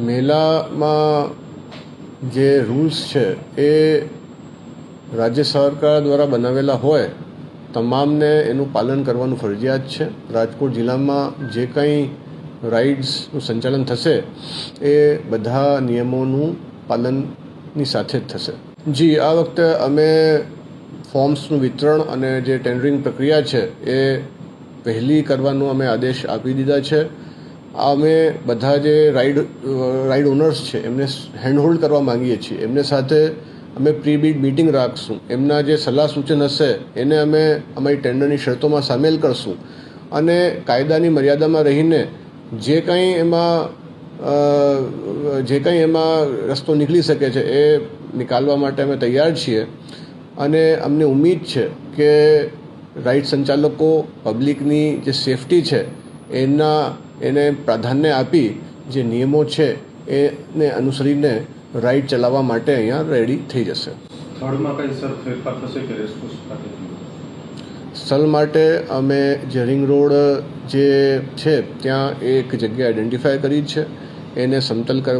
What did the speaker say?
મેલામાં જે રૂલ્સ છે એ રાજ્ય સરકાર દ્વારા બનાવેલા હોય તમામને એનું પાલન કરવાનું ફરજિયાત છે. રાજકોટ જિલ્લામાં જે કંઈ રાઇડ્સનું સંચાલન થશે એ બધા નિયમોનું પાલનની સાથે જ થશે. જી, આ વખતે અમે ફોર્મ્સનું વિતરણ અને જે ટેન્ડરિંગ પ્રક્રિયા છે એ વહેલી કરવાનો અમે આદેશ આપી દીધા છે. અમે બધા જે રાઇડ ઓનર્સ છે એમને હેન્ડહોલ્ડ કરવા માંગીએ છીએ. એમને સાથે અમે પ્રી બીડ મિટિંગ રાખશું. એમના જે સલાહ સૂચન હશે એને અમે અમારી ટેન્ડરની શરતોમાં સામેલ કરશું અને કાયદાની મર્યાદામાં રહીને જે કંઈ એમાં રસ્તો નીકળી શકે છે એ નિકાલવા માટે અમે તૈયાર છીએ. અને અમને ઉમ્મીદ છે કે રાઇડ સંચાલકો પબ્લિકની જે સેફટી છે એને પ્રાધાન્ય આપી જે નિયમો છે એને અનુસરીને રાઇડ ચલાવવા માટે અહીંયા રેડી થઈ જશે. સ્થળમાં કઈ સર ફેરફાર થશે કે રેસકોર્સ ખાતે? સ્થળ માટે અમે જે રિંગ રોડ જે છે ત્યાં એક જગ્યા આઈડેન્ટિફાય કરી છે, એને સમતલ કરવા